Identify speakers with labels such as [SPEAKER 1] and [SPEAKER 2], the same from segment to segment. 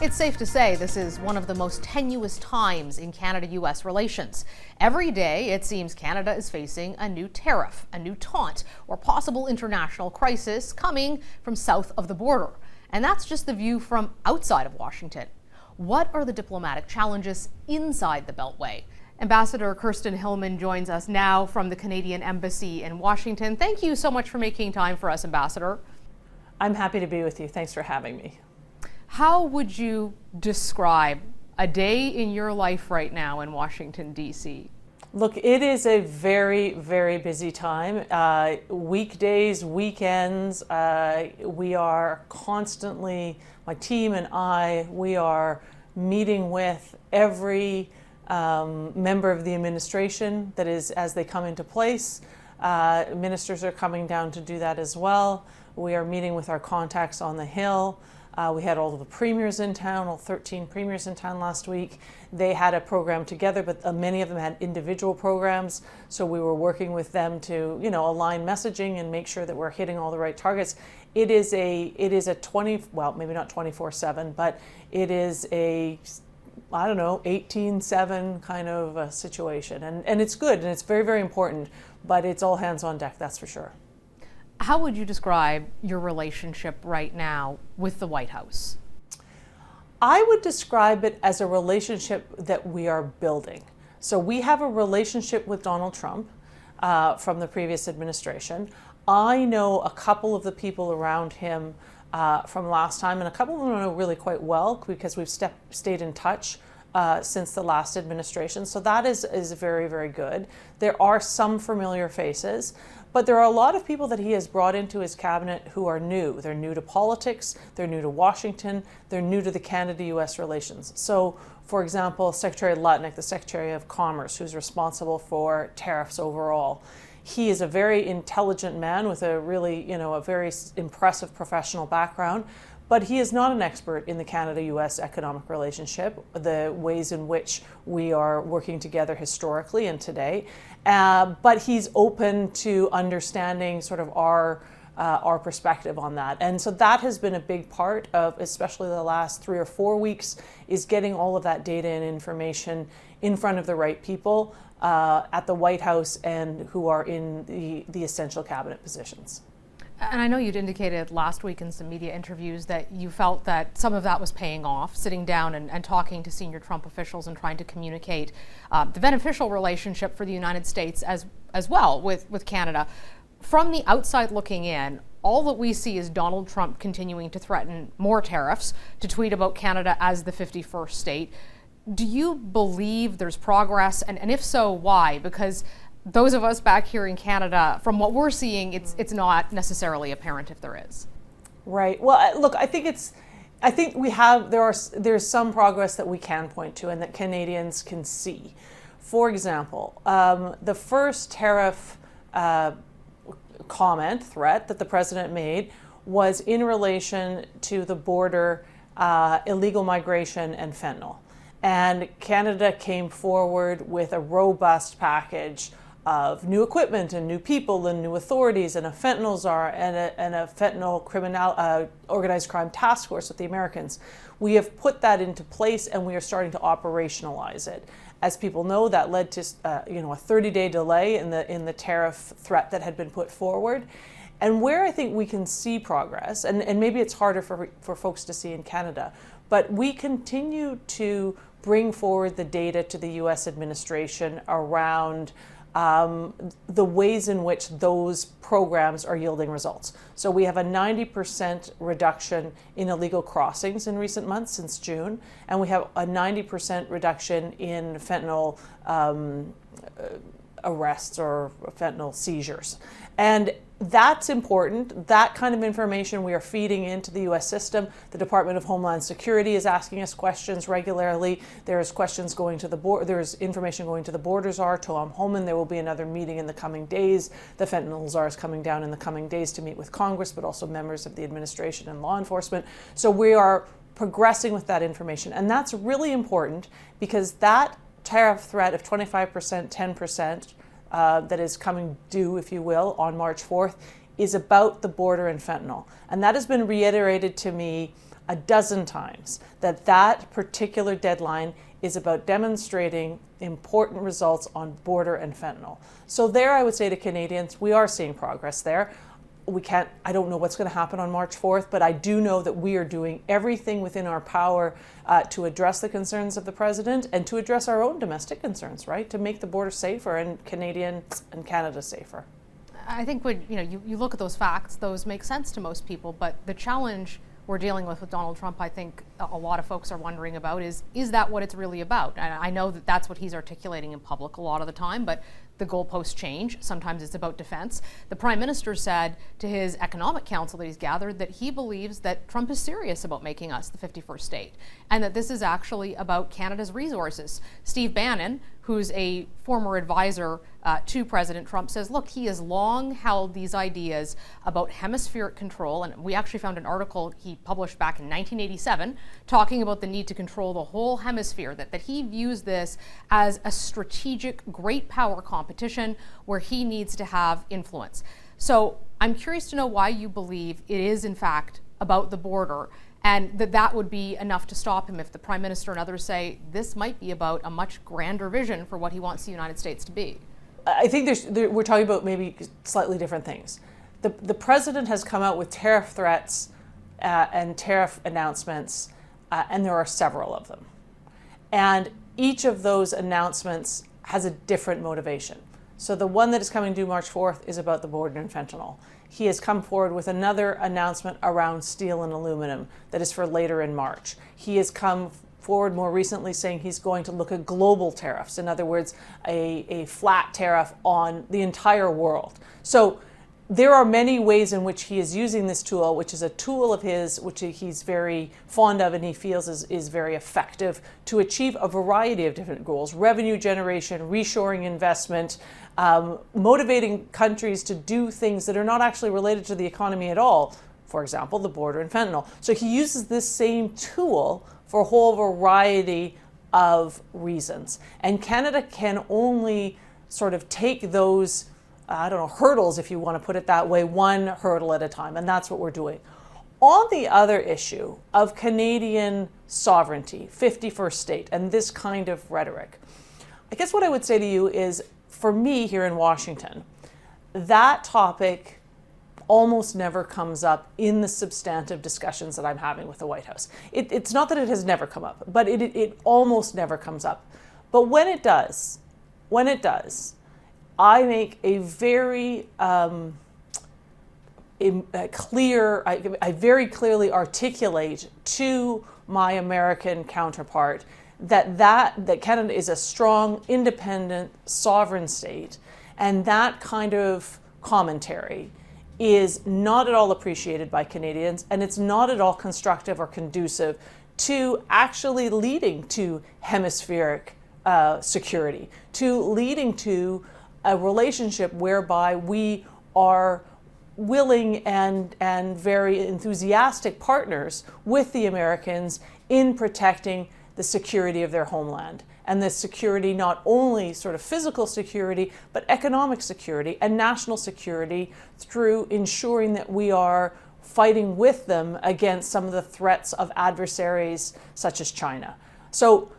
[SPEAKER 1] It's safe to say this is one of the most tenuous times in Canada-U.S. relations. Every day, it seems Canada is facing a new tariff, a new taunt, or possible international crisis coming from south of the border. And that's just the view from outside of Washington. What are the diplomatic challenges inside the Beltway? Ambassador Kristen Hillman joins us now from the Canadian Embassy in Washington. Thank you so much for making time for us, Ambassador.
[SPEAKER 2] I'm happy to be with you. Thanks for having me.
[SPEAKER 1] How would you describe a day in your life right now in Washington, D.C.?
[SPEAKER 2] Look, it is a very, very busy time. Weekdays, weekends, we are constantly, my team and I, we are meeting with every member of the administration that is as they come into place. Ministers are coming down to do that as well. We are meeting with our contacts on the Hill. We had all of the premiers in town, all 13 premiers in town last week. They had a program together, but many of them had individual programs. So we were working with them to, align messaging and make sure that we're hitting all the right targets. It is a 20, well, maybe not 24/7, but it is a, 18/7 kind of a situation. And it's good and it's very, very important, but it's all hands on deck, that's for sure.
[SPEAKER 1] How would you describe your relationship right now with the White House?
[SPEAKER 2] I would describe it as a relationship that we are building. So we have a relationship with Donald Trump from the previous administration. I know a couple of the people around him from last time, and a couple of them I know really quite well because we've stayed in touch since the last administration. So that is very, very good. There are some familiar faces, but there are a lot of people that he has brought into his cabinet who are new. They're new to politics, they're new to Washington, they're new to the Canada-U.S. relations. So, for example, Secretary Lutnick, the Secretary of Commerce, who's responsible for tariffs overall. He is a very intelligent man with a really, a very impressive professional background. But he is not an expert in the Canada-U.S. economic relationship, the ways in which we are working together historically and today. But he's open to understanding sort of our perspective on that. And so that has been a big part of, especially the last 3 or 4 weeks, is getting all of that data and information in front of the right people at the White House and who are in the essential cabinet positions.
[SPEAKER 1] And I know you'd indicated last week in some media interviews that you felt that some of that was paying off, sitting down and talking to senior Trump officials and trying to communicate the beneficial relationship for the United States as well with Canada. From the outside looking in, all that we see is Donald Trump continuing to threaten more tariffs, to tweet about Canada as the 51st state. Do you believe there's progress? And if so, why? Because those of us back here in Canada, from what we're seeing, it's not necessarily apparent if there is.
[SPEAKER 2] Right. Well, look, I think there's some progress that we can point to and that Canadians can see. For example, the first tariff threat that the president made was in relation to the border, illegal migration and fentanyl. And Canada came forward with a robust package of new equipment and new people and new authorities and a fentanyl czar and a fentanyl organized crime task force with the Americans. We have put that into place and we are starting to operationalize it. As people know, that led to a 30-day delay in the tariff threat that had been put forward. And where I think we can see progress, and maybe it's harder for folks to see in Canada, but we continue to bring forward the data to the U.S. administration around the ways in which those programs are yielding results. So we have a 90% reduction in illegal crossings in recent months since June, and we have a 90% reduction in fentanyl arrests or fentanyl seizures. And that's important. That kind of information we are feeding into the U.S. system. The Department of Homeland Security is asking us questions regularly. There's questions going to the board. There's information going to the border czar, Tom Homan. There will be another meeting in the coming days. The fentanyl czar is coming down in the coming days to meet with Congress, but also members of the administration and law enforcement. So we are progressing with that information. And that's really important because that tariff threat of 25%, 10%, that is coming due, if you will, on March 4th, is about the border and fentanyl. And that has been reiterated to me a dozen times that that particular deadline is about demonstrating important results on border and fentanyl. So there I would say to Canadians, we are seeing progress there. I don't know what's going to happen on March 4th, but I do know that we are doing everything within our power to address the concerns of the president and to address our own domestic concerns, right? To make the border safer and Canadians and Canada safer.
[SPEAKER 1] I think when you look at those facts, those make sense to most people, but the challenge we're dealing with Donald Trump, I think a lot of folks are wondering about is that what it's really about? And I know that that's what he's articulating in public a lot of the time, but the goalposts change. Sometimes it's about defense. The Prime Minister said to his economic council that he's gathered that he believes that Trump is serious about making us the 51st state and that this is actually about Canada's resources. Steve Bannon, who's a former advisor to President Trump, says, look, he has long held these ideas about hemispheric control. And we actually found an article he published back in 1987 talking about the need to control the whole hemisphere, that he views this as a strategic great power competition where he needs to have influence. So I'm curious to know why you believe it is, in fact, about the border, and that would be enough to stop him if the Prime Minister and others say this might be about a much grander vision for what he wants the United States to be.
[SPEAKER 2] I think we're talking about maybe slightly different things. The President has come out with tariff threats and tariff announcements, and there are several of them. And each of those announcements has a different motivation. So the one that is coming due March 4th is about the border and fentanyl. He has come forward with another announcement around steel and aluminum that is for later in March. He has come forward more recently saying he's going to look at global tariffs. In other words, a flat tariff on the entire world. So there are many ways in which he is using this tool, which is a tool of his, which he's very fond of and he feels is very effective to achieve a variety of different goals: revenue generation, reshoring investment, motivating countries to do things that are not actually related to the economy at all. For example, the border and fentanyl. So he uses this same tool for a whole variety of reasons. And Canada can only sort of take those hurdles, if you want to put it that way, one hurdle at a time. And that's what we're doing. On the other issue of Canadian sovereignty, 51st state, and this kind of rhetoric, I guess what I would say to you is, for me here in Washington, that topic almost never comes up in the substantive discussions that I'm having with the White House. It's not that it has never come up, but it almost never comes up. But when it does, I make a very I very clearly articulate to my American counterpart that Canada is a strong, independent, sovereign state, and that kind of commentary is not at all appreciated by Canadians, and it's not at all constructive or conducive to actually leading to hemispheric security, to leading to a relationship whereby we are willing and very enthusiastic partners with the Americans in protecting the security of their homeland. And the security, not only sort of physical security, but economic security and national security through ensuring that we are fighting with them against some of the threats of adversaries such as China. So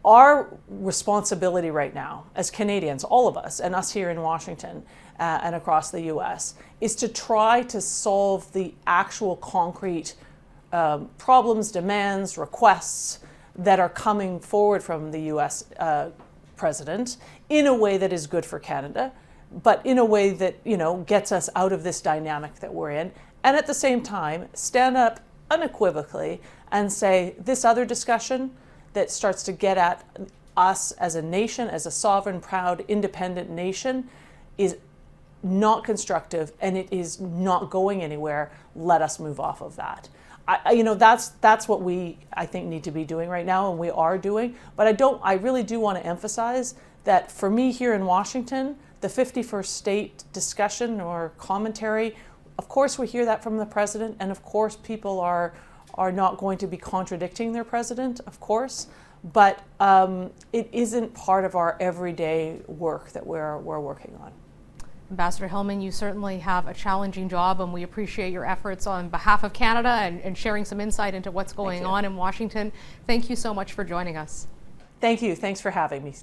[SPEAKER 2] our responsibility right now as Canadians, all of us, and us here in Washington and across the US, is to try to solve the actual concrete problems, demands, requests that are coming forward from the US president in a way that is good for Canada, but in a way that, gets us out of this dynamic that we're in. And at the same time, stand up unequivocally and say this other discussion that starts to get at us as a nation, as a sovereign, proud, independent nation, is not constructive and it is not going anywhere. Let us move off of that. That's what we, I think, need to be doing right now, and we are doing. But I really do want to emphasize that for me here in Washington, the 51st state discussion or commentary, of course we hear that from the president, and of course people are not going to be contradicting their president, of course, but it isn't part of our everyday work that we're working on.
[SPEAKER 1] Ambassador Hillman, you certainly have a challenging job, and we appreciate your efforts on behalf of Canada and sharing some insight into what's going on in Washington. Thank you so much for joining us.
[SPEAKER 2] Thank you. Thanks for having me.